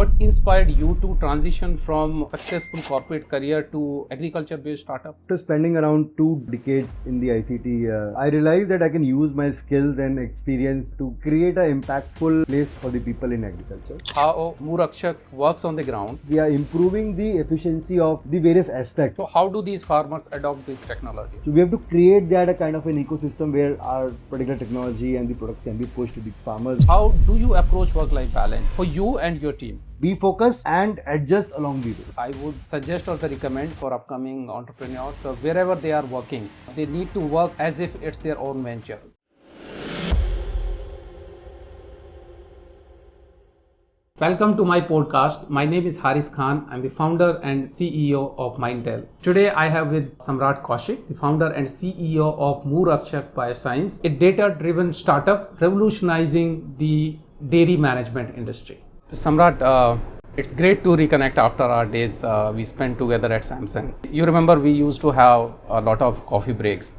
What inspired you to transition from successful corporate career to agriculture-based startup? After spending around 2 decades in the ICT, I realized that I can use my skills and experience to create an impactful place for the people in agriculture. How Moorakshak works on the ground. We are improving the efficiency of the various aspects. So how do these farmers adopt this technology? So we have to create that a kind of an ecosystem where our particular technology and the products can be pushed to the farmers. How do you approach work-life balance for you and your team? Be focused and adjust along the way. I would suggest or recommend for upcoming entrepreneurs, wherever they are working, they need to work as if it's their own venture. Welcome to my podcast. My name is Haris Khan. I'm the founder and CEO of Mindtel. Today I have with Samrat Kaushik, the founder and CEO of Moorakshak Bio Science, a data-driven startup revolutionizing the dairy management industry. Samrat, it's great to reconnect after our days we spent together at Samsung. You remember we used to have a lot of coffee breaks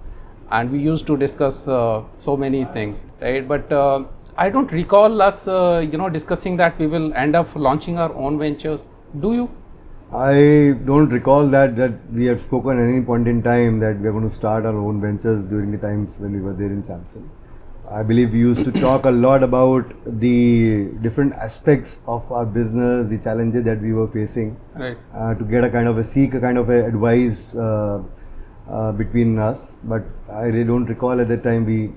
and we used to discuss so many things, right? But I don't recall us, discussing that we will end up launching our own ventures. Do you? I don't recall that we have spoken at any point in time that we are going to start our own ventures during the times when we were there in Samsung. I believe we used to talk a lot about the different aspects of our business, the challenges that we were facing, right? To get seek a kind of a advice between us. But I really don't recall at that time we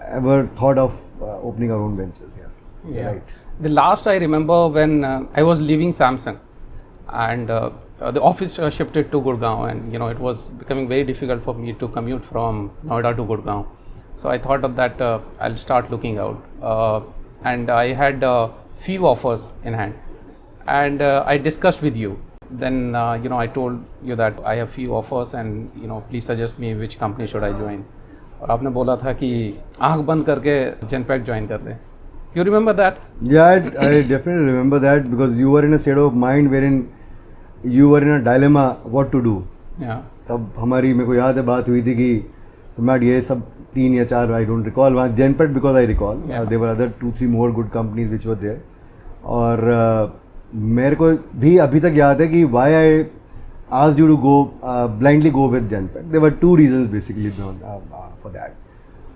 ever thought of opening our own ventures. Yeah. Right. The last I remember when I was leaving Samsung and the office shifted to Gurgaon, and it was becoming very difficult for me to commute from Noida to Gurgaon. So I thought of that I'll start looking out, and I had few offers in hand, and I discussed with you. Then I told you that I have few offers, and please suggest me which company should I join. और आपने बोला था कि आँख बंद करके Genpact join कर ले. You remember that? Yeah, I definitely remember that because you were in a state of mind wherein you were in a dilemma what to do. Yeah. तब हमारी मेरे को याद है बात हुई थी कि सम्राट ये सब 3 या 4 I don't recall. Genpact because I recall. Yeah. There were other 2-3 more good companies which were there. और मेरे को भी अभी तक याद है कि why I asked you to go blindly go with Genpact. There were 2 reasons basically for that.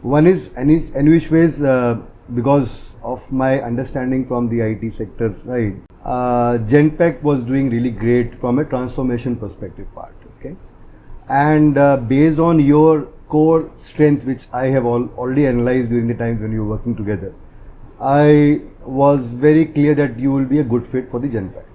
One is any which ways because of my understanding from the IT sector side, Genpact was doing really great from a transformation perspective part. Okay, and based on your core strength, which I have already analyzed during the times when you were working together, I was very clear that you will be a good fit for the Genpact.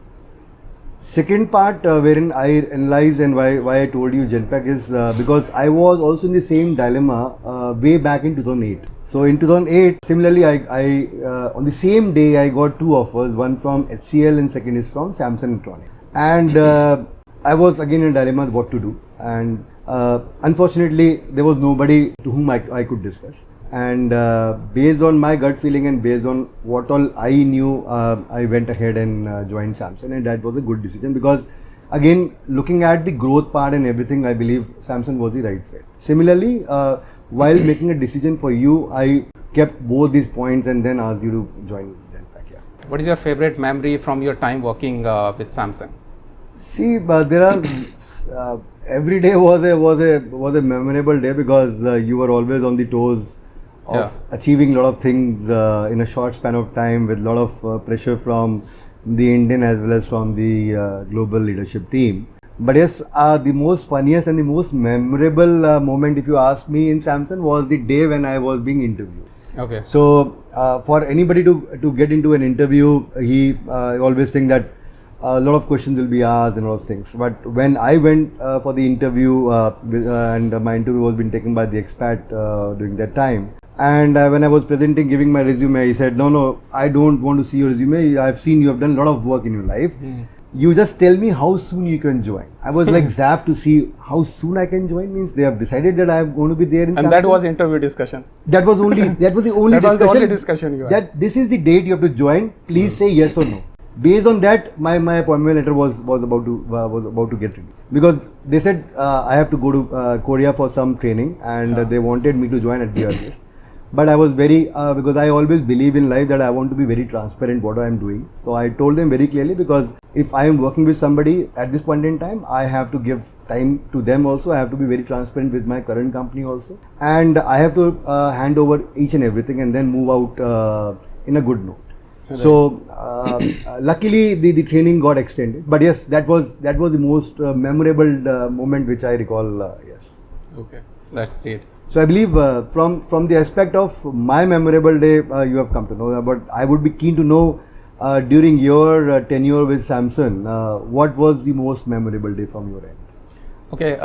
Second part wherein I analyzed and why I told you Genpact is because I was also in the same dilemma way back in 2008. So in 2008, similarly, I on the same day I got 2 offers, one from HCL and second is from Samsung Electronics. And I was again in a dilemma what to do. And unfortunately, there was nobody to whom I could discuss. And based on my gut feeling and based on what all I knew, I went ahead and joined Samsung, and that was a good decision because again, looking at the growth part and everything, I believe Samsung was the right fit. Similarly, while making a decision for you, I kept both these points and then asked you to join Genpact. Yeah. What is your favorite memory from your time working with Samsung? See, there are every day was a memorable day because you were always on the toes of achieving a lot of things in a short span of time with a lot of pressure from the Indian as well as from the global leadership team. But yes, the most funniest and the most memorable moment, if you ask me, in Samsung was the day when I was being interviewed. Okay. So for anybody to get into an interview, he always think that a lot of questions will be asked and a lot of things. But when I went for the interview and my interview was being taken by the expat during that time, and when I was presenting, giving my resume, he said, no, I don't want to see your resume. I've seen you have done a lot of work in your life. You just tell me how soon you can join. I was like zapped to see how soon I can join. Means they have decided that I am going to be there in and Samsung. That was interview discussion. That was the only that was the only discussion you had. That this is the date you have to join. Please say yes or no. Based on that, my appointment letter was about to get ready because they said I have to go to Korea for some training and they wanted me to join at the earliest. But I was very because I always believe in life that I want to be very transparent what I am doing. So I told them very clearly, because if I am working with somebody at this point in time, I have to give time to them also. I have to be very transparent with my current company also, and I have to hand over each and everything and then move out in a good note. Right. So luckily the training got extended. But yes, that was the most memorable moment which I recall. Yes. Okay, that's great. So I believe from the aspect of my memorable day, you have come to know. But I would be keen to know during your tenure with Samsung, what was the most memorable day from your end? Okay,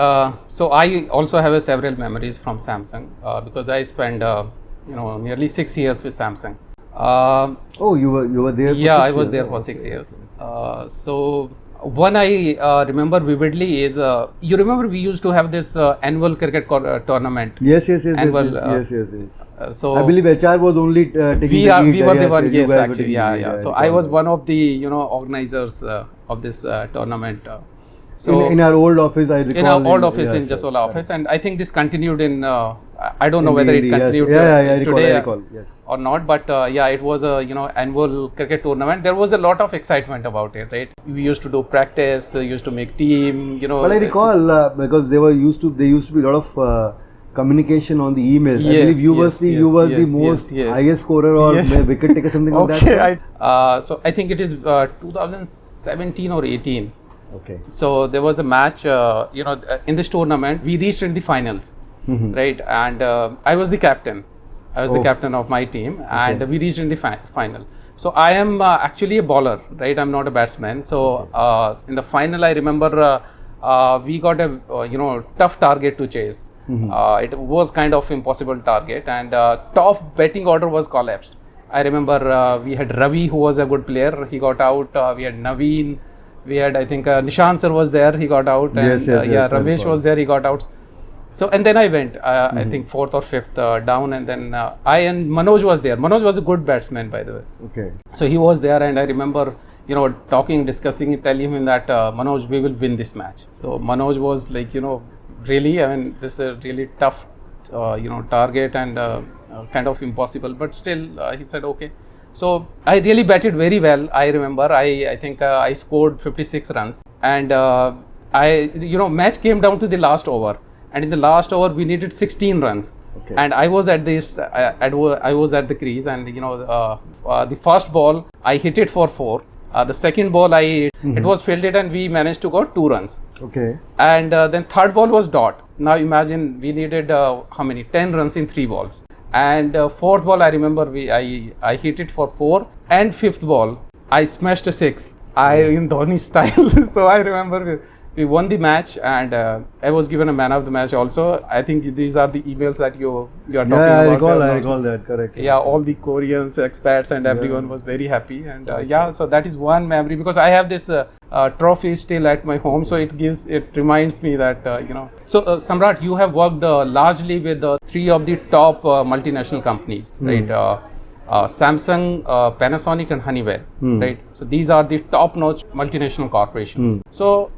so I also have several memories from Samsung because I spent nearly 6 years with Samsung. Oh, you were there. Yeah, for 6 I was years. there for Okay, 6 years. okay. So one I remember vividly is you remember we used to have this annual cricket tournament. Yes. Annual, so I believe HR was only taking we were the one. Yes, you guys were actually, taking yeah, lead, yeah. So recall I was that. one of the organizers of this tournament. So in our old office, I recall. in our old office yes, in yes, Jasola correct. office, and I think this continued in. I don't know In whether it yes. continued Yeah, I recall, today I recall. Yes. or not, but yeah, it was a annual cricket tournament. There was a lot of excitement about it, right? We used to do practice, used to make team. Well, I recall because there used to be a lot of communication on the email. I Yes, believe you yes, were the yes, most yes. highest scorer or Yes. wicket taker, something like that. Okay, so I think it is 2017 or 18. Okay. So there was a match, in this tournament. We reached in the finals, right? And I was the captain. I was the captain of my team, and we reached in the final. So I am actually a bowler, right? I'm not a batsman. So in the final, I remember we got a tough target to chase. It was kind of impossible target, and top batting order was collapsed. I remember we had Ravi, who was a good player. He got out. We had Naveen. We had, I think, Nishant sir was there. He got out. And, Yes, Ramesh was there. He got out. So, and then I went, I think 4th or 5th down, and then I and Manoj was there. Manoj was a good batsman, by the way. Okay. So he was there, and I remember, talking, discussing, telling him that Manoj, we will win this match. So Manoj was like, really, I mean, this is a really tough, target and kind of impossible. But still, he said, okay. So I really batted very well. I remember, I think I scored 56 runs, and match came down to the last over. And in the last over, we needed 16 runs. Okay. And I was at this, I was at the crease, and the first ball I hit it for 4. The second ball it was fielded, and we managed to got 2 runs. Okay. And then third ball was dot. Now imagine we needed how many? 10 runs in 3 balls. And fourth ball, I remember I hit it for 4, and fifth ball I smashed a 6. In Dhoni style. So I remember we won the match, and I was given a man of the match also. I think these are the emails that you are talking about. I recall that, correct. Yeah, all the Koreans, expats, and everyone was very happy. And so that is one memory, because I have this trophy still at my home, so it reminds me that So Samrat, you have worked largely with 3 of the top multinational companies, right? Samsung, Panasonic, and Honeywell, right? So these are the top-notch multinational corporations. So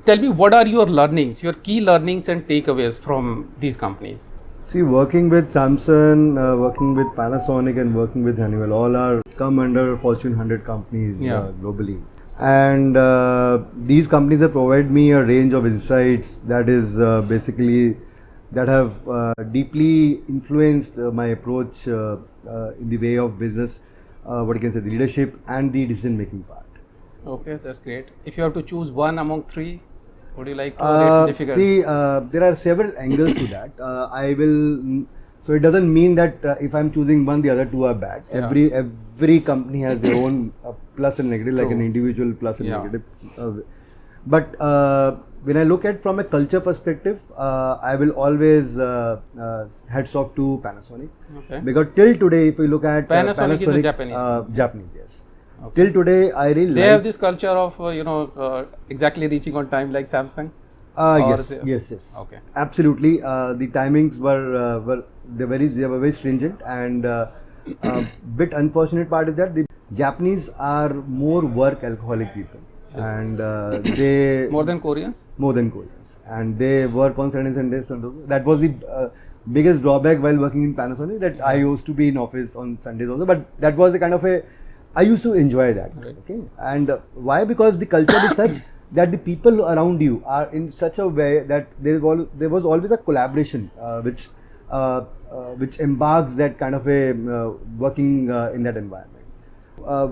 tell me, what are your learnings, your key learnings and takeaways from these companies? See, working with Samsung, working with Panasonic, and working with Honeywell, all are come under Fortune 100 companies globally. And these companies have provided me a range of insights that is basically that have deeply influenced my approach in the way of business, what you can say, the leadership and the decision making part. Okay, that's great. If you have to choose one among 3, would you like to? It's difficult. See, there are several angles to that. I will. So it doesn't mean that if I'm choosing one, the other 2 are bad. Yeah. Every company has their own plus and negative, like an individual plus and negative. But when I look at from a culture perspective, I will always hats off to Panasonic. Okay. Because till today, if you look at Panasonic is a Japanese Japanese, yes. Okay. Till today, I really They have this culture of exactly reaching on time like Samsung. Yes. Okay. Absolutely. The timings were very stringent, and bit unfortunate part is that the Japanese are more work alcoholic people, and they More than Koreans, and they work on Saturdays and Sundays. That was the biggest drawback while working in Panasonic that I used to be in office on Sundays also, but that was a kind of a, I used to enjoy that. Right. Okay, and why? Because the culture is such that the people around you are in such a way that there was always a collaboration which embarks that kind of a working in that environment.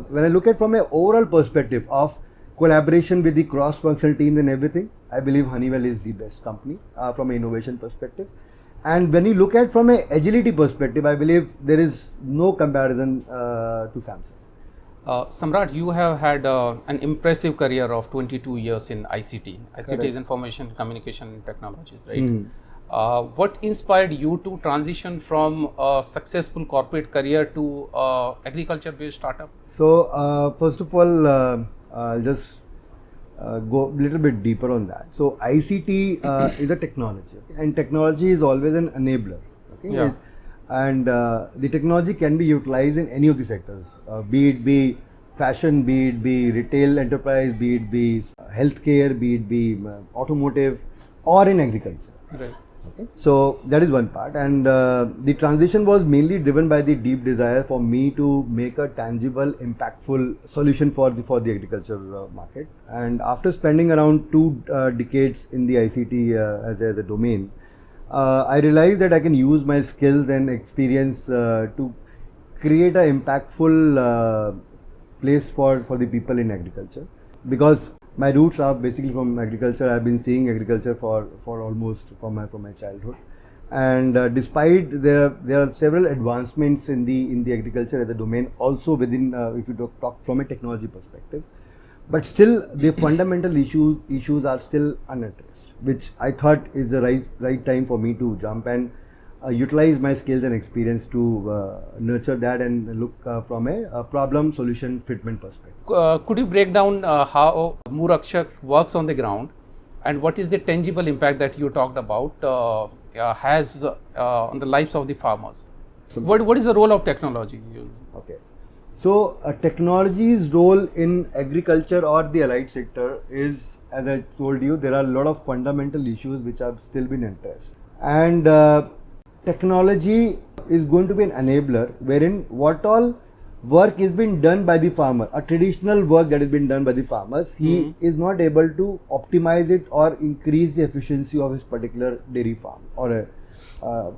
When I look at from an overall perspective of collaboration with the cross-functional teams and everything, I believe Honeywell is the best company from an innovation perspective. And when you look at from an agility perspective, I believe there is no comparison to Samsung. Samrat, you have had an impressive career of 22 years in ICT. ICT Correct. is Information Communication Technologies, right? What inspired you to transition from a successful corporate career to agriculture-based startup? So first of all, I'll just go a little bit deeper on that. So ICT is a technology, okay? And technology is always an enabler. Okay? Yeah. And the technology can be utilized in any of the sectors, be it be fashion, be it be retail enterprise, be it be healthcare, be it be automotive, or in agriculture. Right. Okay. So that is one part, and the transition was mainly driven by the deep desire for me to make a tangible, impactful solution for the agriculture market. And after spending around 2 decades in the ICT as a domain, I realized that I can use my skills and experience to create an impactful place for the people in agriculture, because my roots are basically from agriculture. I've been seeing agriculture for almost from my childhood, and despite there are several advancements in the agriculture as a domain also within if you talk from a technology perspective, but still the fundamental issues are still unaddressed, which I thought is the right time for me to jump and utilize my skills and experience to nurture that and look from a problem solution fitment perspective. Could you break down how Moorakshak works on the ground, and what is the tangible impact that you talked about has on the lives of the farmers? What is the role of technology? Okay. So technology's role in agriculture or the allied sector is, as I told you, there are a lot of fundamental issues which have still been addressed, and technology is going to be an enabler wherein what all work is being done by the farmer, a traditional work that has been done by the farmers, he is not able to optimize it or increase the efficiency of his particular dairy farm, or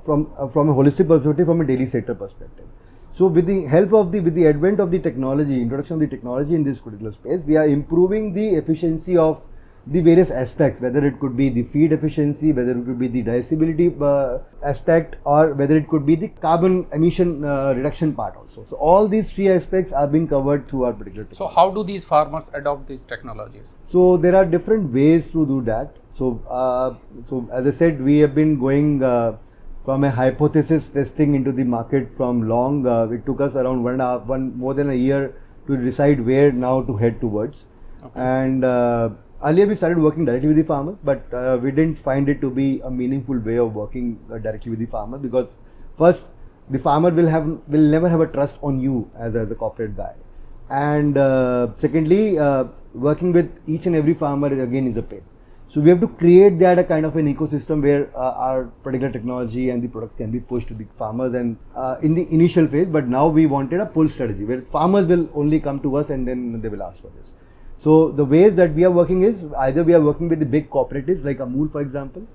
from a holistic perspective, from a daily sector perspective. So with the help of with the advent of the technology, introduction of the technology in this particular space, we are improving the efficiency of the various aspects, whether it could be the feed efficiency, whether it could be the digestibility aspect, or whether it could be the carbon emission reduction part also. So all these 3 aspects are being covered through our particular technology. So how do these farmers adopt these technologies? So there are different ways to do that. So as I said, we have been going from a hypothesis testing into the market from long. It took us around more than a year to decide where now to head towards. Okay. And earlier we started working directly with the farmers, but we didn't find it to be a meaningful way of working directly with the farmer, because first, the farmer will never have a trust on you as a corporate guy, and secondly, working with each and every farmer again is a pain. So we have to create that a kind of an ecosystem where our particular technology and the products can be pushed to the farmers, and in the initial phase. But now we wanted a pull strategy where farmers will only come to us and then they will ask for this. So the ways that we are working is either we are working with the big cooperatives like Amul, for example.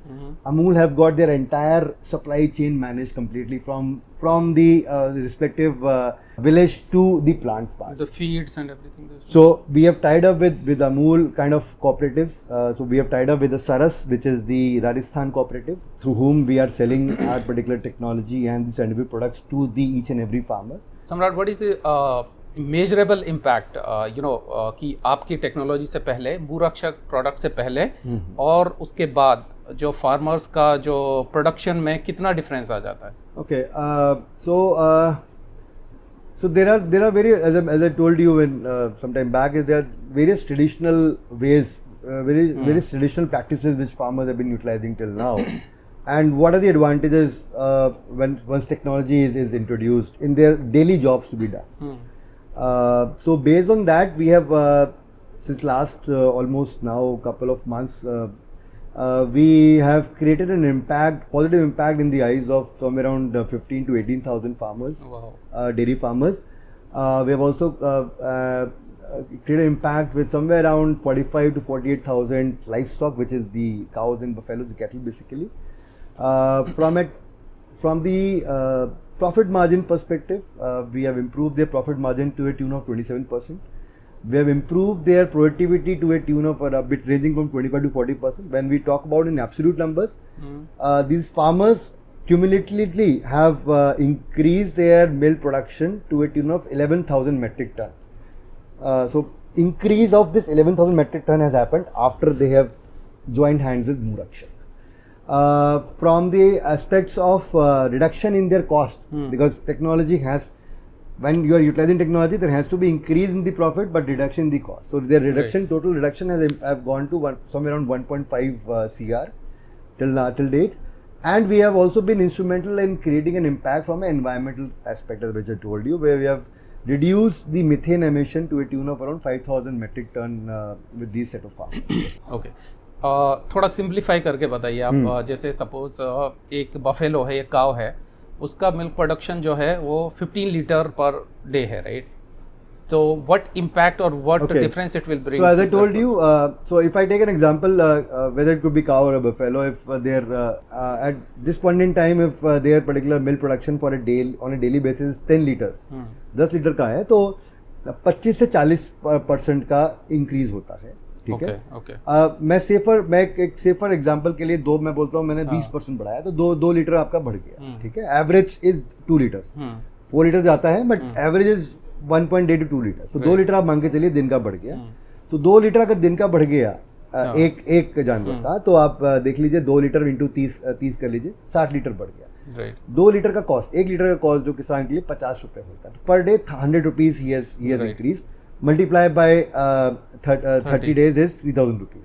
Amul have got their entire supply chain managed completely from the respective village to the plant part. The feeds and everything. So we have tied up with Amul kind of cooperatives. So we have tied up with the Saras, which is the Rajasthan cooperative, through whom we are selling our particular technology and the scientific products to each and every farmer. Samrat, what is the measurable impact कि आपकी technology से पहले, मूरक्षक product से पहले और उसके बाद जो फार्मर्स का जो प्रोडक्शन में कितना डिफरेंस आ जाता है? Okay, so there are various, as I told you when some time back, is there are various traditional ways, various traditional practices which farmers have been utilizing till now. And what are the advantages once technology is introduced in their daily jobs to be done? So based on that, we have since last almost now couple of months We have created an impact, positive impact in the eyes of somewhere around 15 to 18,000 farmers, dairy farmers. We have also created impact with somewhere around 45 to 48,000 livestock, which is the cows and buffaloes, the cattle basically. From the profit margin perspective, we have improved their profit margin to a tune of 27%. We have improved their productivity to a tune of a bit ranging from 25 to 40%. When we talk about in absolute numbers, these farmers cumulatively have increased their milk production to a tune of 11,000 metric ton. So increase of this 11,000 metric ton has happened after they have joined hands with Moorakshak. From the aspects of reduction in their cost, because technology has, when you are utilizing technology, there has to be increase in the profit but reduction in the cost. So their reduction, total reduction has have gone to somewhere around 1.5 CR till date. And we have also been instrumental in creating an impact from an environmental aspect, which I told you, where we have reduced the methane emission to a tune of around 5,000 metric ton with these set of farmers. Okay. थोड़ा simplify करके बताइए आप, जैसे suppose एक buffalo है, एक काव है, उसका मिल्क प्रोडक्शन जो है वो 15 लीटर पर डे है, राइट? तो what impact or what difference it will bring? So as I told you, so if I take an example, whether it could be cow or a buffalo, if they're at this point in time, if their particular milk production for a day on a daily basis is 10 liters, 10 litre का है, तो 25 से 40% का increase होता है, ठीक है? मैं एक सेफर एग्जांपल के लिए मैं बोलता हूँ, मैंने 20% बढ़ाया तो 2 लीटर आपका बढ़ गया, ठीक है? एवरेज इज 2 लीटर, 4 लीटर जाता है, but average is 1.8 to 2 litre. तो 2 लीटर आप मान के चलिए दिन का बढ़ गया. तो 2 लीटर अगर दिन का बढ़ गया एक जानवर का, तो आप देख लीजिए 2 लीटर इंटू 30 कर लीजिए, 60 लीटर बढ़ गया. 2 लीटर का कॉस्ट, 1 लीटर का कॉस्ट जो किसान के लिए 50 रुपए होता है, पर डे 100 रुपीज ही has increase, multiply by 30 days is 3,000 rupees.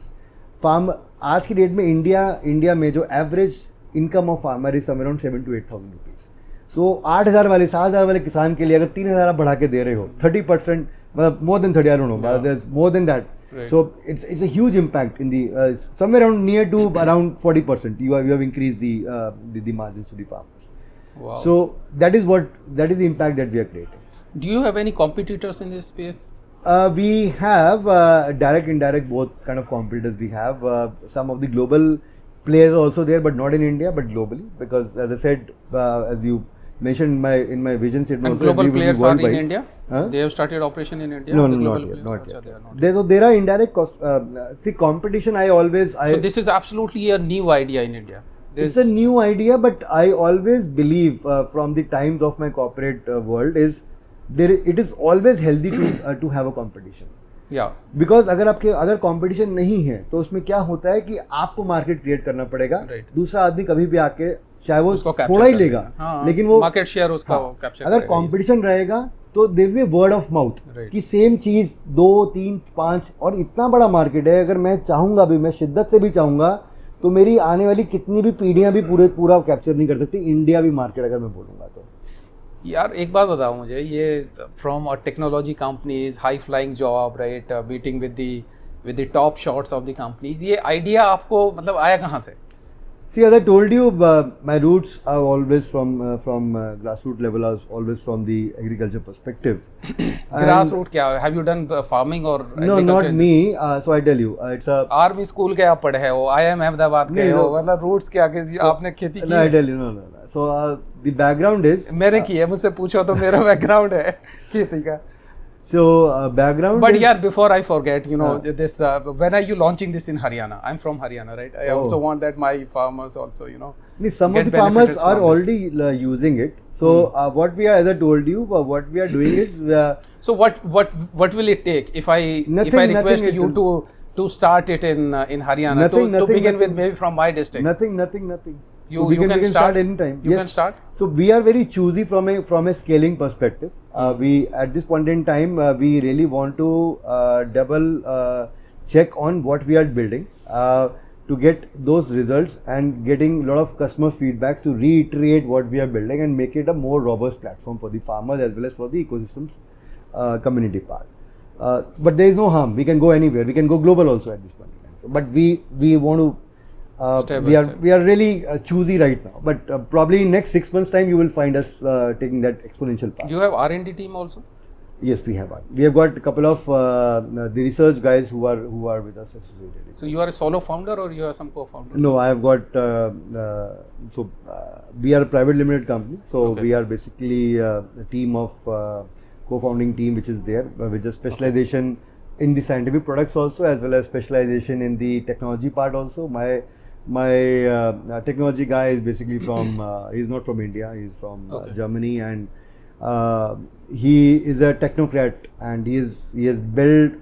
Farm आज की डेट में इंडिया में जो average income of farmer is somewhere around 7 to 8,000 rupees. So 8,000 वाले 7,000 वाले किसान के लिए अगर 3,000 आप बढ़ा के दे रहे हो, 30%, मतलब more than 30, I don't know, there is more than that. So it's a huge impact in the somewhere around near to around 40% you have increased the margins to the farmers. Wow. So that is the impact that we are creating. Do you have any competitors in this space? We have direct, indirect, both kind of competitors. We have some of the global players also there, but not in India, but globally, because as I said, as you mentioned in my vision statement, and global players are in India. They have started operation in India. No, not yet. There are indirect cost. See, competition. So this is absolutely a new idea in India. It's a new idea, but I always believe from the times of my corporate world it is always healthy to have a competition. Yeah. Because अगर competition नहीं है तो उसमें क्या होता है कि आपको मार्केट क्रिएट करना पड़ेगा. दूसरा आदमी कभी भी आके चाहे वो थोड़ा ही लेगा, लेकिन वो मार्केट शेयर उसका कैप्चर अगर कंपटीशन रहेगा तो there will be word of mouth कि सेम चीज 2, 3, 5 और इतना बड़ा मार्केट है. अगर मैं चाहूंगा भी, मैं शिद्दत से भी चाहूंगा, तो मेरी आने वाली कितनी भी पीढ़ियां भी पूरा कैप्चर नहीं कर सकती इंडिया भी मार्केट, अगर मैं बोलूंगा तो. यार एक बात बताओ मुझे, ये from a technology companies, high flying job, right, beating with the top shots of the companies, ये आइडिया आपको मतलब आया कहाँ से? See, as I told you, my roots are always from grassroots level. I was always from the agriculture perspective. Grassroots क्या? Have you done farming or? No, not me. So I tell you, it's a. Army school के आप पढ़े हो, IIM Ahmedabad के हो, मतलब roots क्या कि आपने खेती की? No, I tell you, no. So the background is. मैंने की है, मुझसे पूछो तो मेरा बैकग्राउंड है खेती का. So background. But yeah, before I forget, you know, this. When are you launching this in Haryana? I'm from Haryana, right? I also want that my farmers also, you know. Some of the farmers are already using it. So what we are, as I told you, what we are doing is. So what will it take if I request you to start it in Haryana to begin with, maybe from my district? Nothing. You can start anytime. You can start. So we are very choosy from a scaling perspective. We at this point in time we really want to double check on what we are building to get those results and getting a lot of customer feedback to reiterate what we are building and make it a more robust platform for the farmers as well as for the ecosystems community part. But there is no harm. We can go anywhere. We can go global also at this point in time. But we want to Step we by are step. we are really choosy right now, but probably in next 6 months time you will find us taking that exponential path. Do you have R&D team also? Yes, we have one. We have got a couple of the research guys who are with us associated. So you are a solo founder or you have some co-founders? No, I have got we are a private limited company, so Okay. we are basically a team of co-founding team which is there with a specialization in the scientific products also, as well as specialization in the technology part also. My technology guy is basically from he's not from India, he's from Okay. Germany, and he is a technocrat, and he has built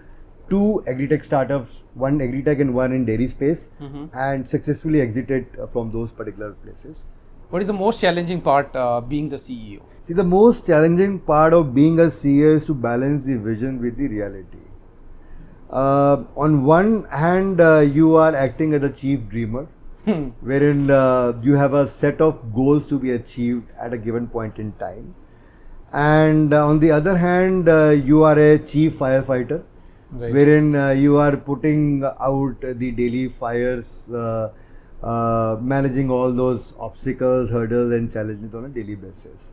2 agri-tech startups, one agri-tech and one in dairy space, and successfully exited from those particular places. What is the most challenging part being the CEO? See, the most challenging part of being a CEO is to balance the vision with the reality. On one hand, you are acting as a chief dreamer, wherein you have a set of goals to be achieved at a given point in time, and on the other hand, you are a chief firefighter, Right. wherein you are putting out the daily fires, managing all those obstacles, hurdles, and challenges on a daily basis.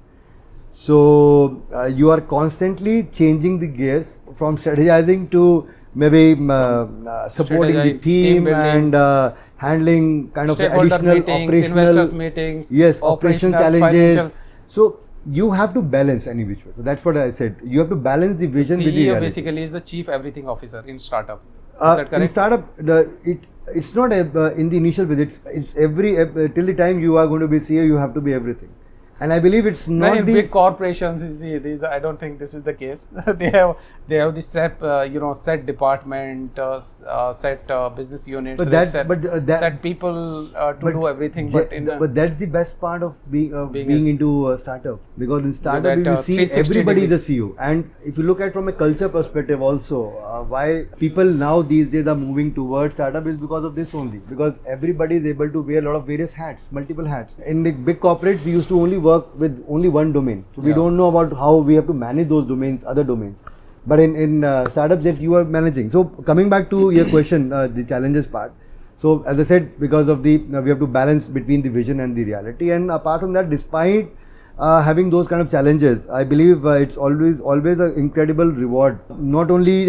So you are constantly changing the gears from strategizing to maybe supporting the strategize, team team building, and handling kind of stakeholder additional meetings, operational investors meetings, yes, operational operationals, challenges. financial. So you have to balance any which way. So that's what I said. You have to balance the vision with the CEO reality. basically is the chief everything officer in startup. Is that In correct? startup, it's not in the initial visit. It's every till the time you are going to be CEO, you have to be everything. And I believe it's No, not in the big corporations, you see, I don't think this is the case. they have the set set department, set business units, But right? that- set, but, that- set people to do everything. Yeah, But in but that's the best part of being Being into a startup, because in startup get, you see 360 everybody is degree. a CEO, and if you look at from a culture perspective also, why people now these days are moving towards startup is because of this only, because everybody is able to wear a lot of various hats, multiple hats. In the big corporates, we used to only work with only one domain, so we Yeah. don't know about how we have to manage those domains, other domains. But in startups that you are managing. So coming back to your question, the challenges part. So as I said, because of the we have to balance between the vision and the reality, and apart from that, despite having those kind of challenges, I believe it's always an incredible reward. Not only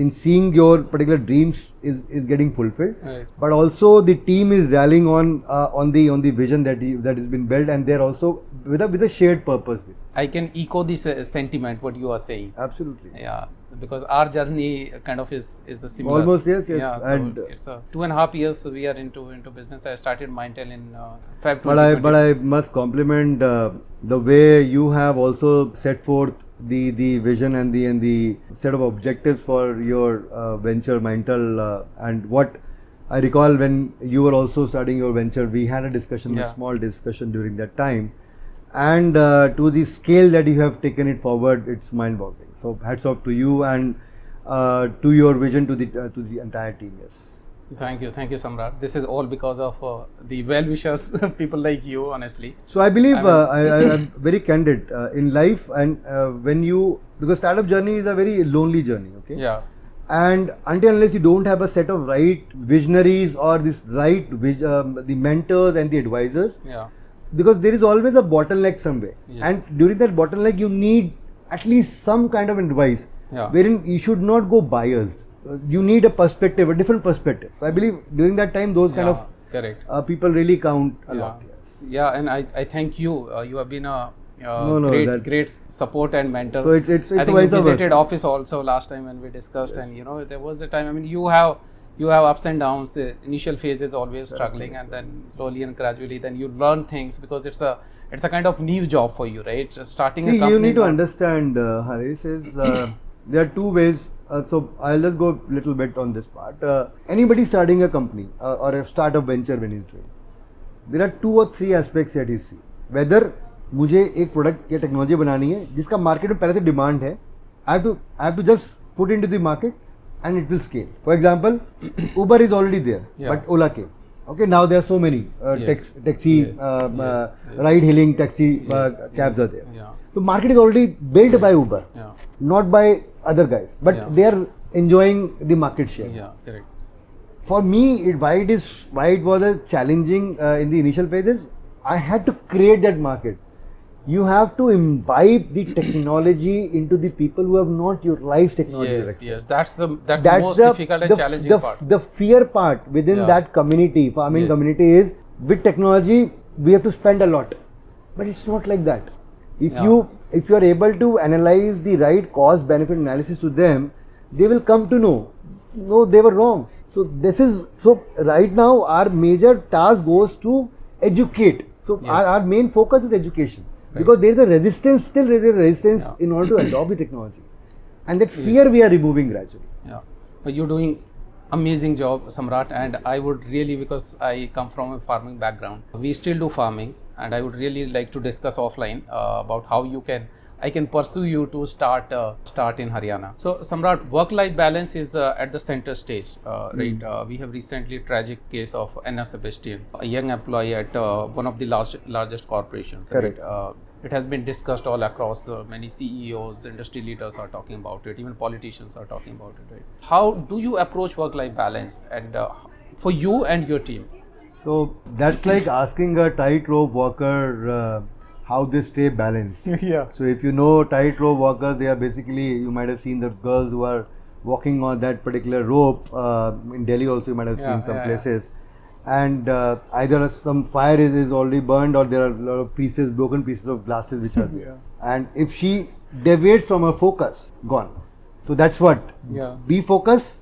in seeing your particular dreams is getting fulfilled, Right. but also the team is rallying on the vision that has been built, and they're also with a shared purpose. I can echo this sentiment what you are saying. Absolutely. Yeah, because our journey kind of is the similar. Almost, yes. Yeah, so And it's 2.5 years we are into business. I started Mindtel in Feb 2020. but I must compliment the way you have also set forth the vision and the set of objectives for your venture Mindtel, and what I recall when you were also starting your venture, we had a discussion, Yeah. a small discussion during that time, and to the scale that you have taken it forward, it's mind-boggling. So hats off to you and to your vision to the entire team. Yes. Thank you, Samrat. This is all because of the well-wishers, people like you, honestly. So I believe I I'm very candid in life, and when you, because startup journey is a very lonely journey, okay? Yeah, And until unless you don't have a set of right visionaries or this right the mentors and the advisors, yeah, because there is always a bottleneck somewhere, Yes. and during that bottleneck you need at least some kind of advice, yeah. wherein you should not go biased. You need a perspective, a different perspective. So I believe during that time those kind Yeah, correct. of people really count a Yeah. lot. Yes. Yeah, and I thank you. You have been a No, great support and mentor. So it's I think you vice versa. visited office also last time when we discussed, and there was the time. I mean, you have ups and downs. The initial phase is always struggling, and then slowly and gradually, then you learn things, because it's a kind of new job for you, right? Just starting a See, company. you need is to not- understand, Haris, is there are two ways. So I'll just go a little bit on this part. Anybody starting a company or a startup venture when he's doing, there are 2 or 3 aspects that you see. Whether मुझे एक product या technology बनानी है जिसका market में पहले से demand है, I have to just put into the market and it will scale. For example, Uber is already there, Yeah. but Ola came. Okay, now there are so many Yes. taxi Yes. Yes. ride-hailing taxi Yes. cabs are there. Yeah, The market is already built by Uber, yeah, not by other guys, but Yeah. they are enjoying the market share. yeah, correct. for me, why it was a challenging in the initial phases. I had to create that market. You have to imbibe the technology into the people who have not utilized technology. Yes, correctly. yes, that's the most difficult and challenging part. The fear part within that community, farming community, is with technology we have to spend a lot, but it's not like that. If you are able to analyze the right cost benefit analysis to them, they will come to know, no, they were wrong. So right now our major task goes to educate. So our main focus is education. Because there is a resistance, in order to adopt the technology. And that fear we are removing gradually. Yeah, but you're doing amazing job, Samrat, and I would really, because I come from a farming background, we still do farming, and I would really like to discuss offline about how I can pursue you to start in Haryana. So Samrat, work-life balance is at the center stage, right? We have recently tragic case of Anna Sebastian, a young employee at one of the largest corporations. Correct. Right? It has been discussed all across. Many CEOs, industry leaders are talking about it. Even politicians are talking about it. Right? How do you approach work-life balance, and for you and your team? So that's like asking a tightrope walker how they stay balanced. Yeah. So if you know tightrope walkers, they are basically, you might have seen the girls who are walking on that particular rope. In Delhi also you might have seen some places. And either some fire is already burned, or there are a lot of broken pieces of glasses which are there. And if she deviates from her focus, gone. So that's what. Be focused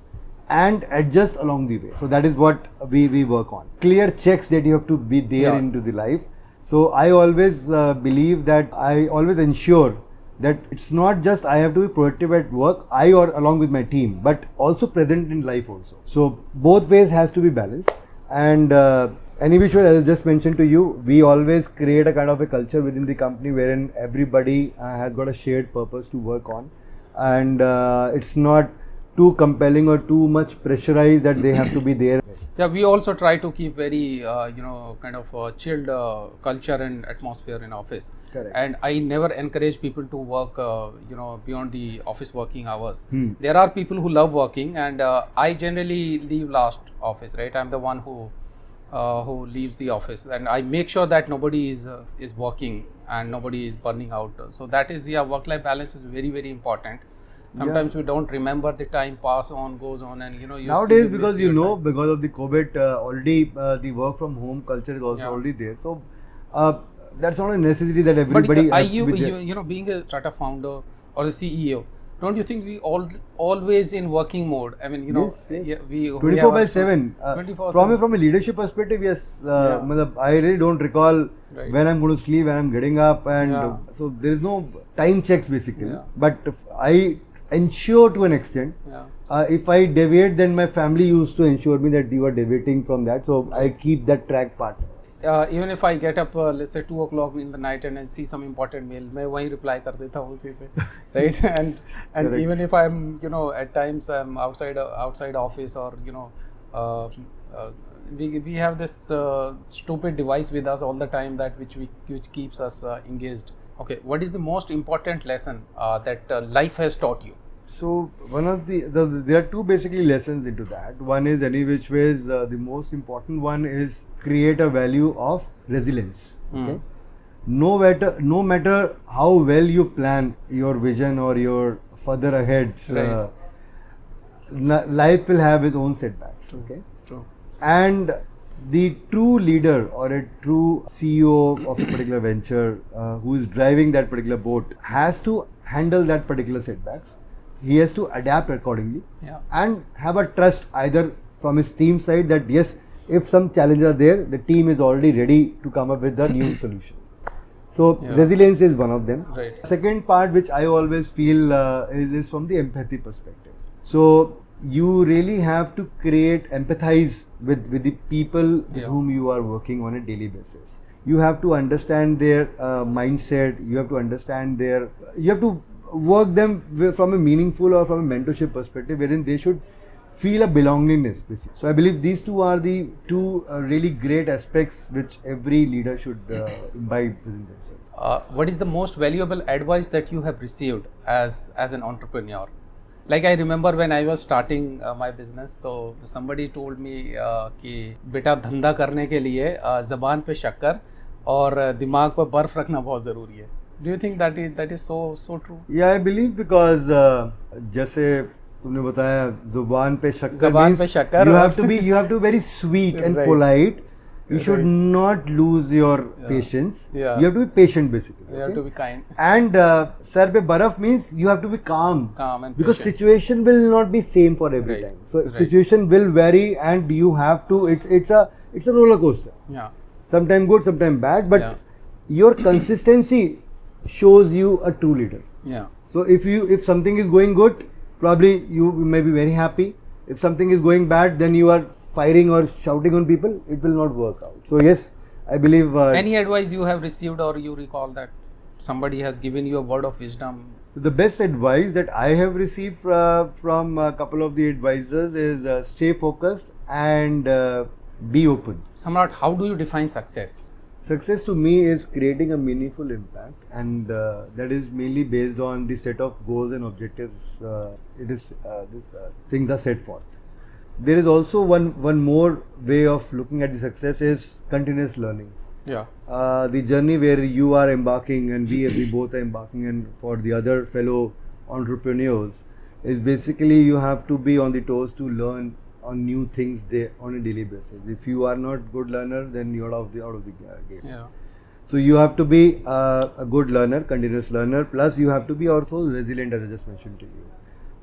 and adjust along the way. So that is what we work on. Clear checks that you have to be there into the life. So I always believe that I always ensure that it's not just I have to be productive at work, or along with my team, but also present in life also. So both ways has to be balanced. And any which way, as I just mentioned to you, we always create a kind of a culture within the company wherein everybody has got a shared purpose to work on, and it's not too compelling or too much pressurized that they have to be there. Yeah, we also try to keep very kind of chilled culture and atmosphere in office. Correct. And I never encourage people to work beyond the office working hours. There are people who love working, and I generally leave last office, right? I'm the one who leaves the office, and I make sure that nobody is working and nobody is burning out. So that is, work-life balance is very, very important. Sometimes we don't remember, the time goes on, and you nowadays, because because of the COVID, already the work from home culture is also already there. So that's not a necessity that everybody. But being a startup founder or a CEO, don't you think we always in working mode? I mean, we 24/7. From a leadership perspective, yes. I really don't recall when I'm going to sleep, when I'm getting up, and so there is no time checks basically. But I ensure to an extent. If I deviate, then my family used to ensure me that you are deviating from that. So I keep that track part. Even if I get up, let's say 2 o'clock in the night, and I see some important mail, मैं वहीं reply कर देता हूँ उसी पे, right? And even if I'm, at times I'm outside office, or we have this stupid device with us all the time, that which keeps us engaged. Okay, what is the most important lesson that life has taught you? So one of there are two basically lessons into that. One is, any which ways, the most important one is create a value of resilience. Okay? No matter how well you plan your vision or your further ahead, life will have its own setbacks. Okay. True. And the true leader or a true CEO of a particular venture who is driving that particular boat has to handle that particular setbacks. He has to adapt accordingly and have a trust either from his team side that yes, if some challenges are there, the team is already ready to come up with a new solution. So resilience is one of them. Right. Second part, which I always feel is from the empathy perspective. So you really have to empathize with the people with whom you are working on a daily basis. You have to understand their mindset. You have to understand you have to work them from a meaningful or from a mentorship perspective, wherein they should feel a belongingness, basically. So I believe these two are the two really great aspects which every leader should imbibe within themselves. What is the most valuable advice that you have received as an entrepreneur? Like I remember when I was starting my business, so somebody told me कि बेटा धंधा करने के लिए ज़बान पे शक्कर और दिमाग पर बर्फ रखना बहुत ज़रूरी है. Do you think that is so true? Yeah, I believe because जैसे तुमने बताया जुबान पे शक्कर ज़बान पे means शक्कर you और- have to be very sweet and Right. polite. You should Right. not lose your Yeah. patience. Yeah. You have to be patient basically. You have okay? to be kind, And sir pe baraf means you have to be calm. calm and Because patient. situation will not be same for every Right. time. So Right. situation will vary and you have to it's a roller coaster. Yeah. Sometimes good, sometimes bad, but Yeah. your consistency shows you a true leader. Yeah. So if something is going good, probably you may be very happy. If something is going bad, then you are firing or shouting on people. It will not work out. So yes, I believe. Any advice you have received or you recall that somebody has given you a word of wisdom? The best advice that I have received from a couple of the advisors is stay focused and be open. Samrat, how do you define success? Success to me is creating a meaningful impact, and that is mainly based on the set of goals and objectives. Things are set forth. There is also one more way of looking at the success is continuous learning. Yeah. The journey where you are embarking and we both are embarking, and for the other fellow entrepreneurs, is basically you have to be on the toes to learn on new things on a daily basis. If you are not good learner, then you're out of the game. Yeah. So you have to be a good learner, continuous learner, plus you have to be also resilient, as I just mentioned to you,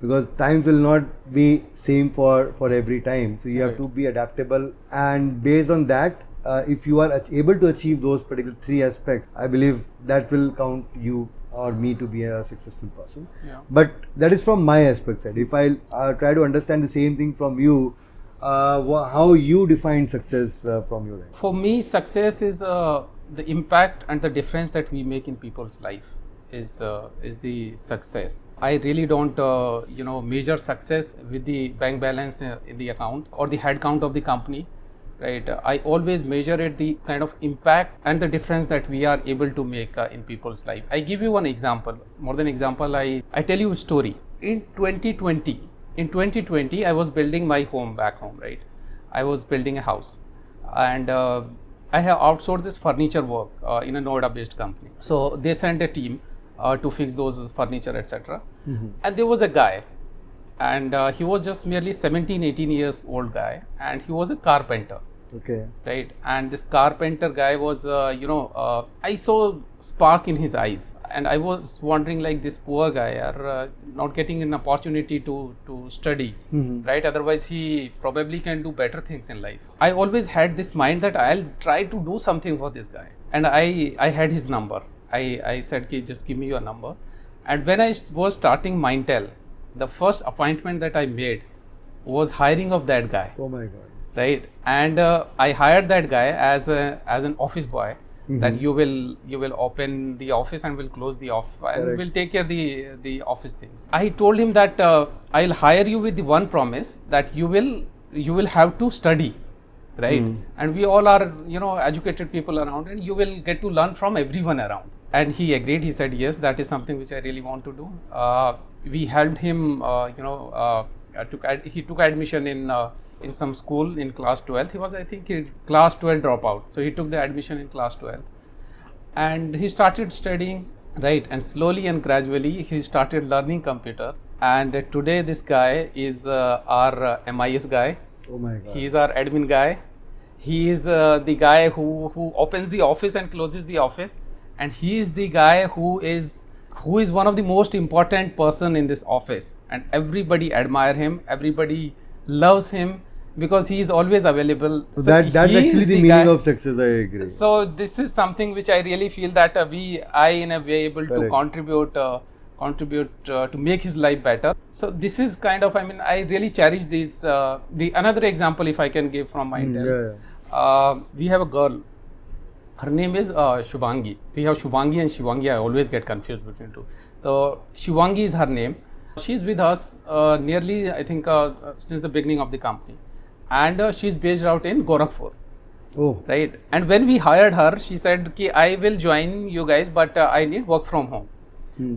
because times will not be same for every time. So you have Right. to be adaptable, and based on that, if you are able to achieve those particular three aspects, I believe that will count you or me to be a successful person. Yeah. But that is from my aspect side. If I try to understand the same thing from you, how you define success from your end? For me, success is the impact and the difference that we make in people's life is the success. I really don't measure success with the bank balance in the account or the head count of the company. Right, I always measure it the kind of impact and the difference that we are able to make in people's life. I give you one example. More than example, I tell you a story. In 2020, I was building my home back home. Right, I was building a house, and I have outsourced this furniture work in a Noida-based company. So they sent a team to fix those furniture, etc. Mm-hmm. And there was a guy, and he was just merely 17-18 years old guy, and he was a carpenter. Okay. Right, and this carpenter guy was I saw spark in his eyes, and I was wondering, like, this poor guy are not getting an opportunity to study. Mm-hmm. Right, otherwise he probably can do better things in life. I always had this mind that I'll try to do something for this guy, and I had his number. I said, "Ki, just give me your number." And when I was starting Mindtel, the first appointment that I made was hiring of that guy. Oh my God. Right, and I hired that guy as an office boy. Mm-hmm. That you will open the office and will close the office and Correct. will take care the office things. I told him that I'll hire you with the one promise that you will have to study, right? And we all are educated people around, and you will get to learn from everyone around. And he agreed. He said, yes, that is something which I really want to do. We helped him. He took admission in some school in class 12th. He was, I think, class 12 dropout. So he took the admission in class 12th, and he started studying, right? And slowly and gradually he started learning computer. And today this guy is our MIS guy. Oh my God. He is our admin guy. He is the guy who opens the office and closes the office, and he is the guy who is one of the most important person in this office, and everybody admire him, everybody loves him, because he is always available. So that's he actually is the guy. meaning of success. I agree. So this is something which I really feel that I in a way able to Correct. contribute to make his life better. So this is kind of, I really cherish these. The another example, if I can give from my we have a girl. Her name is Shubhangi. We have Shubhangi and Shivangi. I always get confused between two. So Shivangi is her name. She's with us nearly, I think, since the beginning of the company, and she's based out in Gorakhpur. Oh. Right. And when we hired her, she said, "Ki I will join you guys, but I need work from home."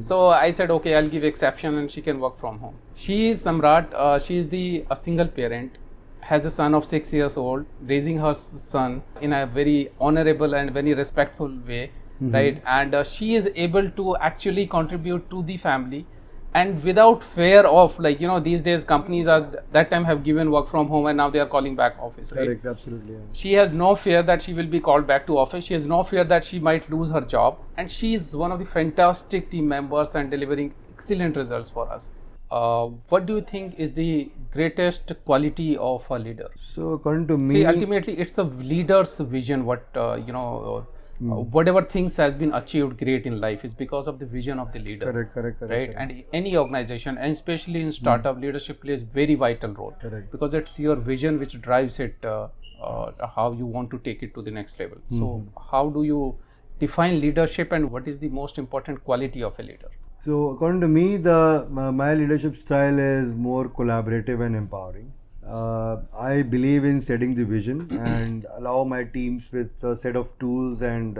So I said, okay, I'll give exception and she can work from home. She is Samrat. She is a single parent, has a son of 6 years old, raising her son in a very honorable and very respectful way, right? And she is able to actually contribute to the family, and without fear of, like, these days companies are that time have given work from home and now they are calling back office, right? Correct, absolutely. Yeah. She has no fear that she will be called back to office. She has no fear that she might lose her job, and she is one of the fantastic team members and delivering excellent results for us. What do you think is the greatest quality of a leader? So according to me, See, ultimately, it's a leader's vision. Whatever things has been achieved great in life is because of the vision of the leader. correct. Right, and any organization, and especially in startup, leadership plays very vital role. Correct. Because it's your vision which drives it, how you want to take it to the next level. So, how do you define leadership, and what is the most important quality of a leader? So according to me, my leadership style is more collaborative and empowering. I believe in setting the vision and allow my teams with a set of tools and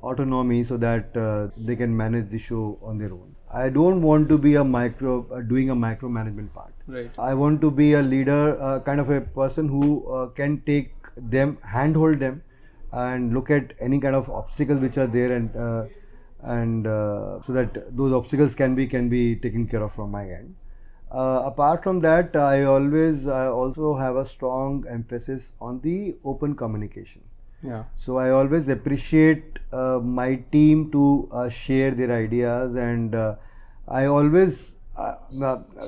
autonomy so that they can manage the show on their own. I don't want to be doing a micromanagement part. Right. I want to be a leader, kind of a person who can take them, handhold them, and look at any kind of obstacles which are there, and so that those obstacles can be taken care of from my end. Apart from that, I also have a strong emphasis on the open communication. Yeah. So I always appreciate my team to share their ideas, and I always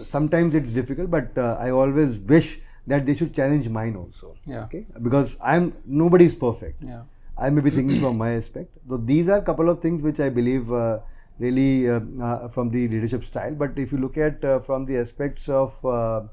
sometimes it's difficult, but I always wish that they should challenge mine also. Yeah. Okay, because nobody is perfect. Yeah. I may be thinking from my aspect. So these are a couple of things which I believe really from the leadership style. But if you look at from the aspects of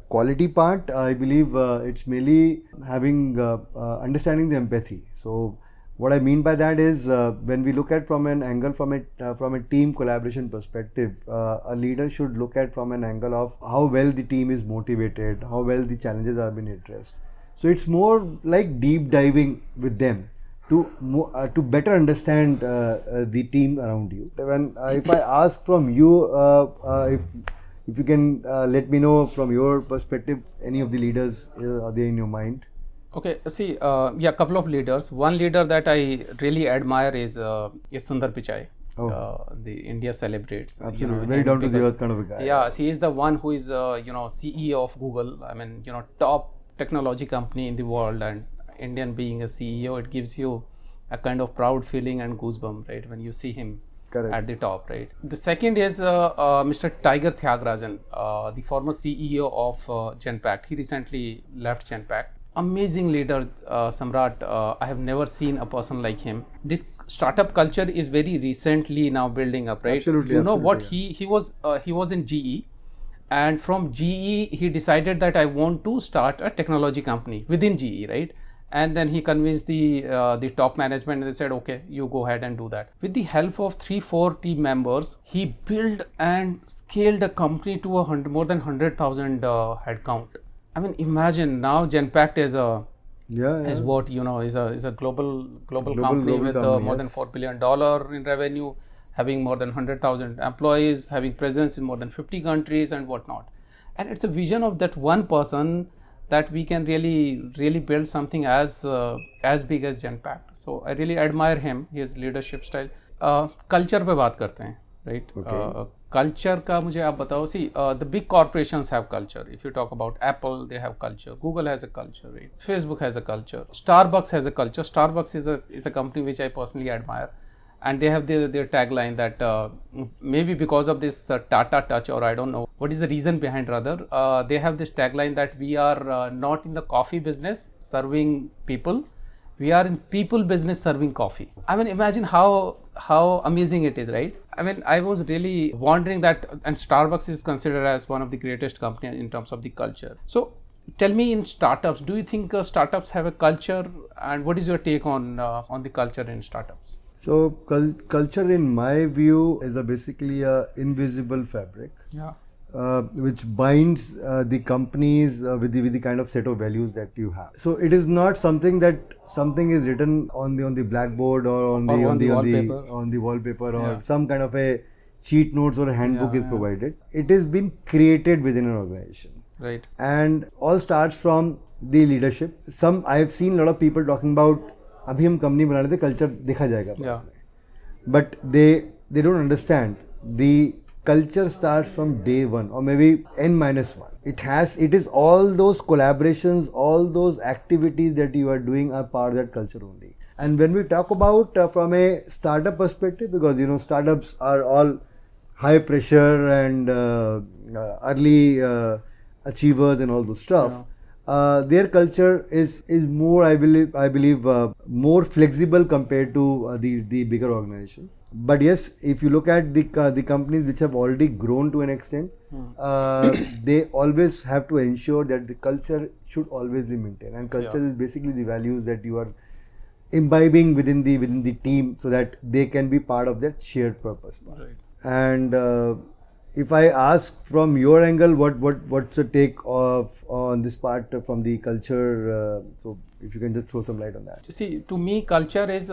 quality part, I believe it's mainly having understanding the empathy. So what I mean by that is when we look at from an angle from a team collaboration perspective, a leader should look at from an angle of how well the team is motivated, how well the challenges are being addressed. So it's more like deep diving with them to better understand the team around you. When if I ask from you, if you can let me know from your perspective, any of the leaders are there in your mind? Okay, see, couple of leaders. One leader that I really admire is Sundar Pichai. The India celebrates. Absolutely, very down to the earth kind of a guy. Yeah, he is the one who is CEO of Google. I mean, top technology company in the world, and Indian being a CEO, it gives you a kind of proud feeling and goosebump, right, when you see him at the top, right. The second is Mr. Tiger Thyagarajan, the former CEO of Genpact. He recently left Genpact. Amazing leader, Samrat. I have never seen a person like him. This startup culture is very recently now building up, right? Absolutely. What he was in GE. And from GE, he decided that I want to start a technology company within GE, right? And then he convinced the top management, and they said, okay, you go ahead and do that. With the help of 3-4 team members, he built and scaled a company to more than 100,000 headcount. I mean, imagine now Genpact is is what is a global company with more than $4 billion in revenue, having more than 100,000 employees, having presence in more than 50 countries and whatnot. And it's a vision of that one person that we can really build something as big as Genpact. So I really admire him, his leadership style. Culture पे बात करते हैं, right? Culture का मुझे आप बताओ. See, the big corporations have culture. If you talk about Apple, they have culture. Google has a culture, right? Facebook has a culture. Starbucks has a culture. Starbucks is a company which I personally admire. And they have their tagline that maybe because of this Tata touch, or I don't know what is the reason behind, rather, they have this tagline that we are not in the coffee business serving people, we are in people business serving coffee. I mean, imagine how amazing it is, right? I mean, I was really wondering that, and Starbucks is considered as one of the greatest companies in terms of the culture. So tell me, in startups, do you think startups have a culture, and what is your take on the culture in startups? So culture, in my view, is basically a invisible fabric, which binds the companies with the kind of set of values that you have. So it is not something that something is written on the blackboard or on the wallpaper or some kind of a cheat notes or a handbook is provided. It is been created within an organization. Right. And all starts from the leadership. I have seen a lot of people talking about अभी हम company बना रहे थे culture देखा जाएगा Yeah. but they don't understand the culture starts from day one or maybe n-1. It is all those collaborations, all those activities that you are doing are part of that culture only. And when we talk about from a startup perspective, because you know startups are all high pressure and early achievers and all those stuff. Their culture is more, I believe more flexible compared to the bigger organizations. But yes, if you look at the companies which have already grown to an extent, they always have to ensure that the culture should always be maintained. And culture is basically the values that you are imbibing within the team, so that they can be part of that shared purpose. Right. And if I ask from your angle, what's the take on this part from the culture? So if you can just throw some light on that. See, to me, culture is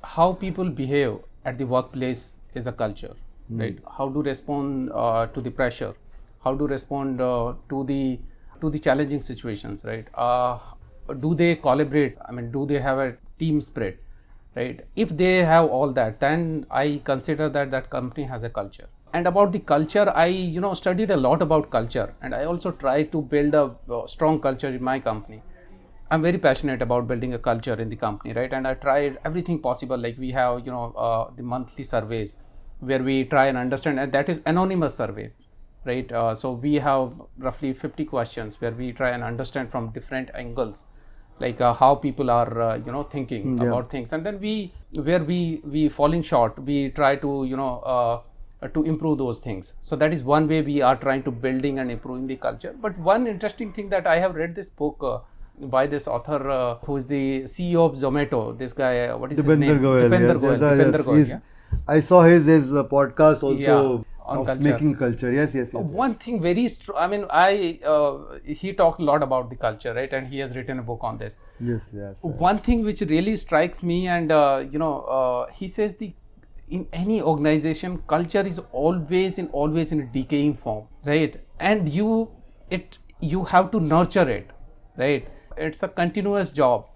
how people behave at the workplace is a culture, right? How to respond to the pressure, how to respond to the challenging situations, right? Do they collaborate? I mean, do they have a team spirit, right? If they have all that, then I consider that company has a culture. And about the culture, I studied a lot about culture, and I also try to build a strong culture in my company. I'm very passionate about building a culture in the company, right? And I tried everything possible. Like we have the monthly surveys where we try and understand, and that is anonymous survey, right? So we have roughly 50 questions where we try and understand from different angles, like how people are thinking about things, and then where we falling short, we try to to improve those things. So that is one way we are trying to building and improving the culture. But one interesting thing that I have read this book by this author who is the CEO of Zomato, this guy, what is his name? Dipender Goyal. Yeah. I saw his podcast also on of culture. Making culture. Yes. One thing very I mean, he talked a lot about the culture, right? And he has written a book on this. Yes. One thing which really strikes me, and he says in any organization, culture is always in a decaying form, right? And you have to nurture it, right? It's a continuous job.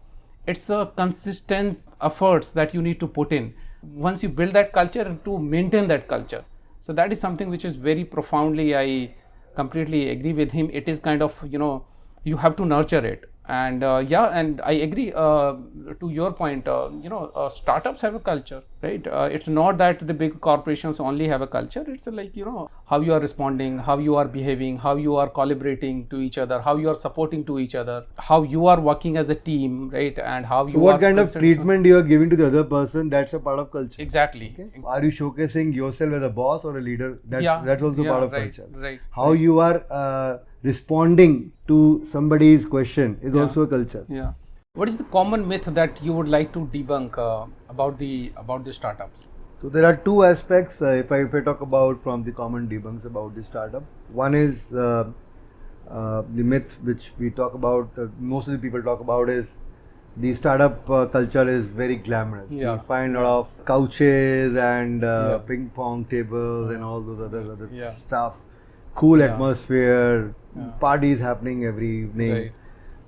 It's a consistent efforts that you need to put in once you build that culture to maintain that culture. So that is something which is very profoundly, I completely agree with him. It is kind of, you have to nurture it. And and I agree to your point, startups have a culture, right? It's not that the big corporations only have a culture. It's like, how you are responding, how you are behaving, how you are collaborating to each other, how you are supporting to each other, how you are working as a team, right? And how you what kind of treatment you are giving to the other person, that's a part of culture. Exactly. Okay? Are you showcasing yourself as a boss or a leader? That's also part of culture. Right. How you are responding to somebody's question is also a culture. Yeah. What is the common myth that you would like to debunk about the startups? So there are two aspects. If I talk about from the common debunks about the startup, one is the myth which we talk about. Most of the people talk about is the startup culture is very glamorous. You find a lot of couches and ping pong tables and all those other stuff. Cool atmosphere, parties happening every evening. Right.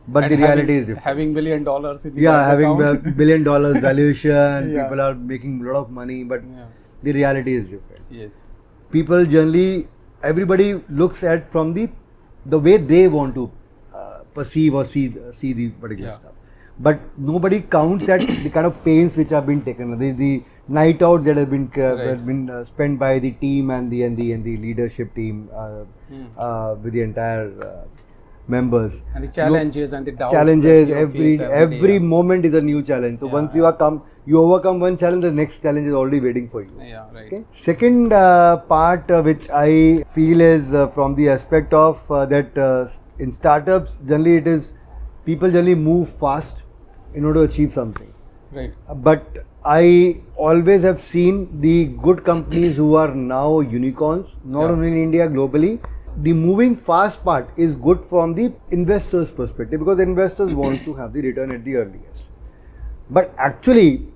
But and the reality is different. Having $1 billion in the having $1 billion valuation, people are making a lot of money, but the reality is different. Yes. People generally, everybody looks at from the way they want to perceive or see the particular stuff. But nobody counts that the kind of pains which have been taken, the night outs that have been spent by the team and the leadership team with the entire members. And the challenges and the doubts. Every moment is a new challenge. So once you overcome one challenge, the next challenge is already waiting for you. Yeah, right. Okay. Second part which I feel is from the aspect of that in startups, generally it is people generally move fast in order to achieve something. Right. But I always have seen the good companies who are now unicorns, not only in India, globally. The moving fast part is good from the investors' perspective, because investors want to have the return at the earliest. But actually,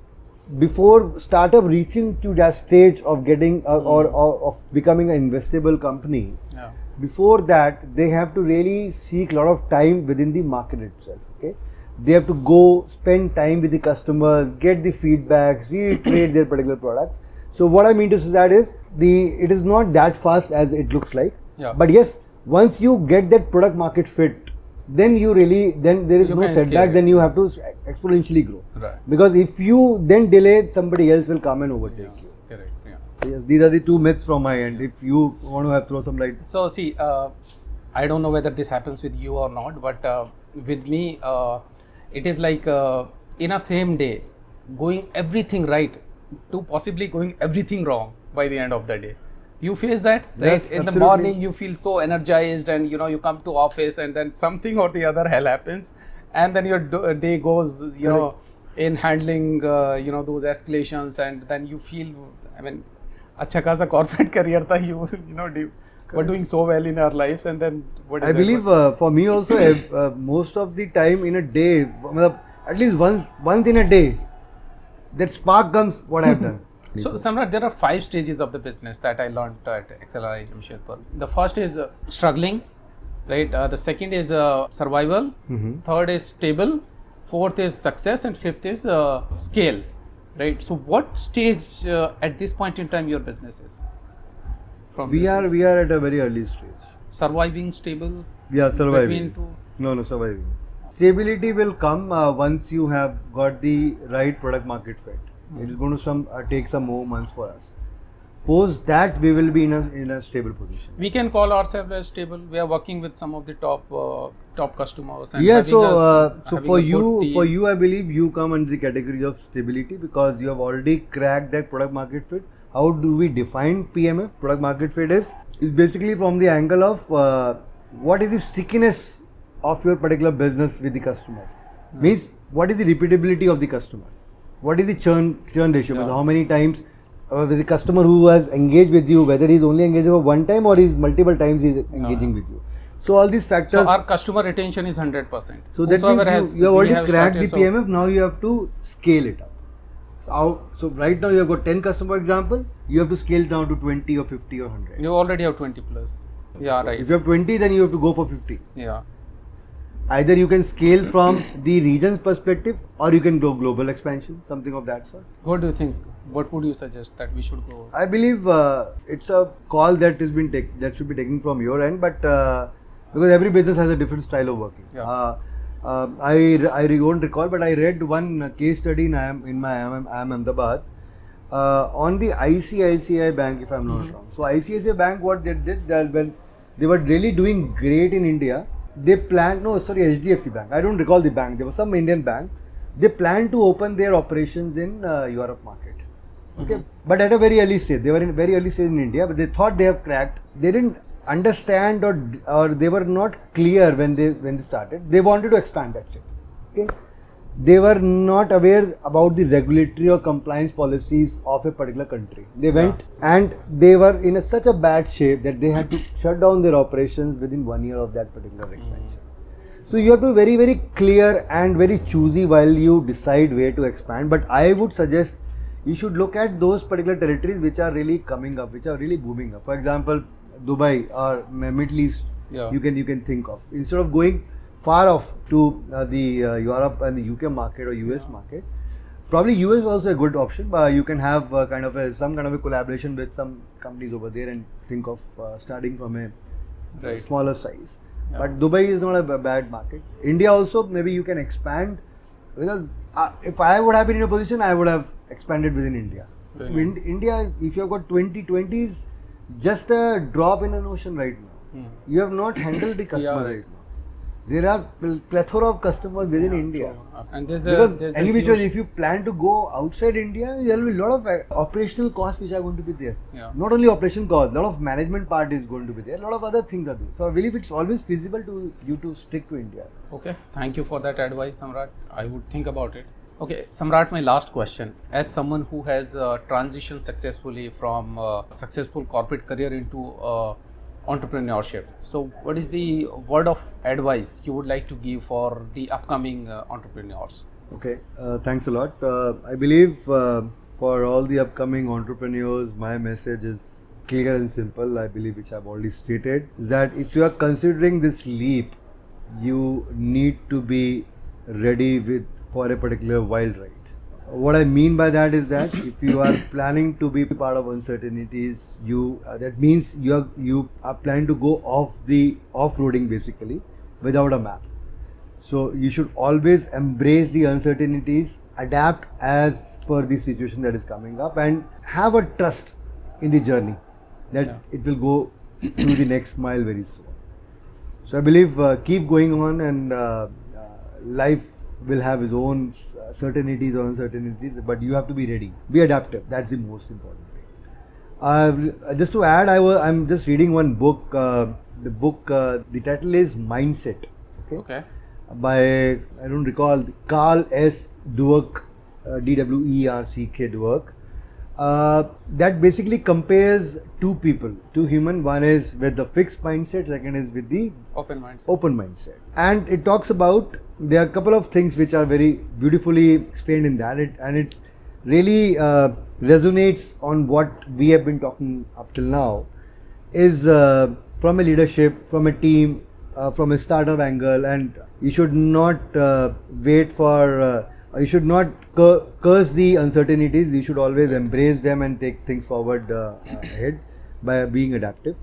before startup reaching to that stage of getting or of becoming an investable company, Yeah. before that they have to really seek a lot of time within the market itself. Okay, they have to go spend time with the customers, get the feedbacks, reiterate their particular products. So what I mean to say that is it is not that fast as it looks like. Yeah. But yes, once you get that product market fit, then you really then there is You no can scale setback. it. Then you have to exponentially grow. Right. Because if you then delay, somebody else will come and overtake Yeah. you. Correct. Yeah. So yes, these are the two myths from my end. If you want to throw some light. So see, I don't know whether this happens with you or not, but with me, it is like in a same day, going everything right to possibly going everything wrong by the end of the day. You face that, right? Yes, In the absolutely. morning, you feel so energized, and you come to office, and then something or the other hell happens, and then your day goes, in handling, those escalations, and then you feel, I mean, अच्छा खासा corporate career था, were doing so well in our lives, and then what is I that? believe for me also, most of the time in a day, at least once in a day, that spark comes. What I have done. So, Samrat, there are 5 stages of the business that I learned at XLRI Jamshedpur. The first is struggling, right? The second is survival. Third is stable. Fourth is success, and fifth is scale, right? So, what stage at this point in time your business is? We are at a very early stage. Surviving, stable. We are surviving. Between two. No, surviving. Stability will come once you have got the right product market fit. It is going to take some more months for us. Post that, we will be in a stable position. We can call ourselves as stable. We are working with some of the top customers. And Yeah, having so having for a good team. you, I believe you come under the category of stability because you have already cracked that product market fit. How do we define PMF? Product market fit is basically from the angle of what is the stickiness of your particular business with the customers. Means what is the repeatability of the customer? What is the churn ratio? Yeah. How many times with the customer who has engaged with you, whether he's only engaged for one time or he's multiple times he's engaging with you. So all these factors. So our customer retention is 100%. So that means you have already cracked the PMF. Now you have to scale it up. So right now you have got 10 customer example. You have to scale it down to 20 or 50 or 100. You already have 20 plus. Yeah, right. If you have 20, then you have to go for 50. Yeah. Either you can scale from the region's perspective or you can go global expansion, something of that sort. What do you think? What would you suggest that we should go? I believe it's a call that should be taken from your end, but because every business has a different style of working. Yeah. I don't recall, but I read one case study in IIM Ahmedabad on the ICICI Bank, if I'm not wrong. So ICICI Bank, what they did, when they were really doing great in India, they planned, HDFC Bank. I don't recall the bank. There was some Indian bank. They planned to open their operations in Europe market. Okay, but at a very early stage. They were in very early stage in India, but they thought they have cracked. They didn't understand or they were not clear when they started. They wanted to expand that shit. Okay, they were not aware about the regulatory or compliance policies of a particular country. They went and they were in such a bad shape that they had to shut down their operations within 1 year of that particular expansion. So you have to be very, very clear and very choosy while you decide where to expand. But I would suggest you should look at those particular territories which are really coming up, which are really booming up. For example, Dubai or Middle East, you can think of. Instead of going far off to the Europe and the UK market or US market, probably US is also a good option. But you can have some kind of a collaboration with some companies over there and think of starting from a smaller size. Yeah. But Dubai is not a bad market. India also, maybe you can expand, because if I would have been in a position, I would have expanded within India. India, if you have got 20 is just a drop in an ocean right now. You have not handled the customer right now. There are plethora of customers within India. And if you plan to go outside India, there will be a lot of operational costs which are going to be there. Yeah. Not only operation costs, a lot of management part is going to be there. A lot of other things are there. So I believe it's always feasible to you to stick to India. Okay, thank you for that advice, Samrat. I would think about it. Okay, Samrat, my last question. As someone who has transitioned successfully from successful corporate career into entrepreneurship, so what is the word of advice you would like to give for the upcoming entrepreneurs? Okay, thanks a lot. I believe for all the upcoming entrepreneurs, my message is clear and simple. I believe, which I've already stated, is that if you are considering this leap, you need to be ready with for a particular wild ride. What I mean by that is that if you are planning to be part of uncertainties, you that means you are planning to go off-roading basically without a map. So you should always embrace the uncertainties, adapt as per the situation that is coming up, and have a trust in the journey that it will go to the next mile very soon. So I believe keep going on, and life will have its own certainties or uncertainties, but you have to be ready. Be adaptive. That's the most important thing. Just to add, I'm just reading one book. The title is Mindset. Okay. By I don't recall Carl S. Dweck, Dwerck Dweck. That basically compares two human. One is with the fixed mindset, second is with the Open mindset. open mindset. And it talks about, there are a couple of things which are very beautifully explained in that, and it really resonates on what we have been talking up till now, is from a leadership, from a team, from a startup angle, and you should not wait for you should not curse the uncertainties. You should always embrace them and take things forward ahead by being adaptive.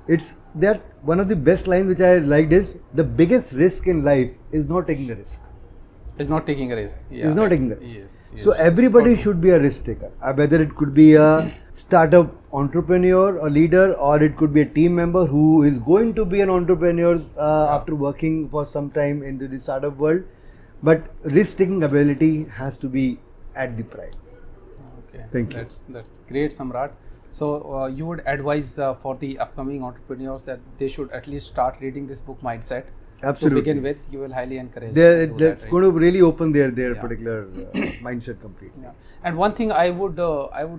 It's that one of the best lines which I liked is, the biggest risk in life is not taking a risk. It's not taking a risk. Yeah. Is not taking a risk. Yes. So everybody should be a risk taker. Whether it could be a startup entrepreneur, a leader, or it could be a team member who is going to be an entrepreneur after working for some time into the startup world. But risk-taking ability has to be at the prime. Okay. Thank you. That's great, Samrat. So you would advise for the upcoming entrepreneurs that they should at least start reading this book, Mindset. Absolutely. To begin with, you will highly encourage. It's going to really open their particular mindset completely. Yeah. And one thing I would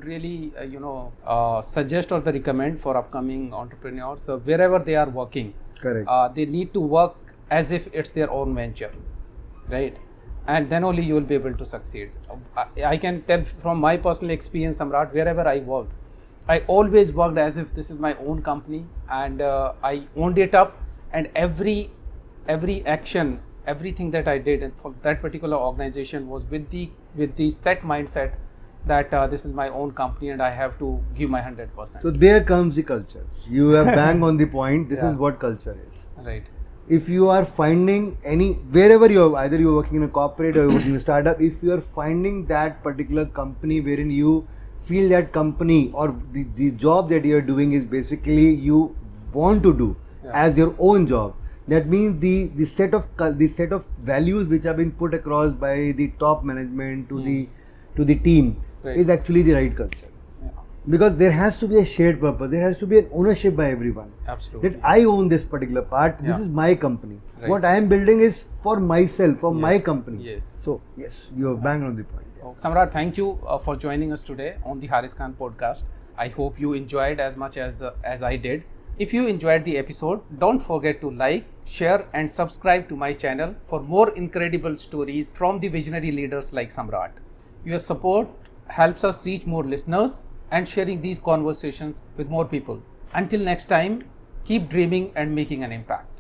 really suggest or recommend for upcoming entrepreneurs, wherever they are working, Correct. They need to work as if it's their own venture, right? And then only you will be able to succeed. I can tell from my personal experience, Samrat, wherever I worked, I always worked as if this is my own company, and I owned it up, and every action, everything that I did for that particular organization was with the set mindset that this is my own company and I have to give my 100%. So there comes the culture. You have bang on the point. This is what culture is. Right. If you are finding wherever you are, either you are working in a corporate or you are working in a startup, if you are finding that particular company wherein you feel that company or the job that you are doing is basically you want to do as your own job, that means the set of values which have been put across by the top management to the team is actually the right culture. Because there has to be a shared purpose, there has to be an ownership by everyone. Absolutely. That I own this particular part, this is my company. Right. What I am building is for myself, for my company. Yes. So, yes, you have banged on the point. Yeah. Samrat, thank you for joining us today on the Haris Khan podcast. I hope you enjoyed as much as I did. If you enjoyed the episode, don't forget to like, share and subscribe to my channel for more incredible stories from the visionary leaders like Samrat. Your support helps us reach more listeners and sharing these conversations with more people. Until next time, keep dreaming and making an impact.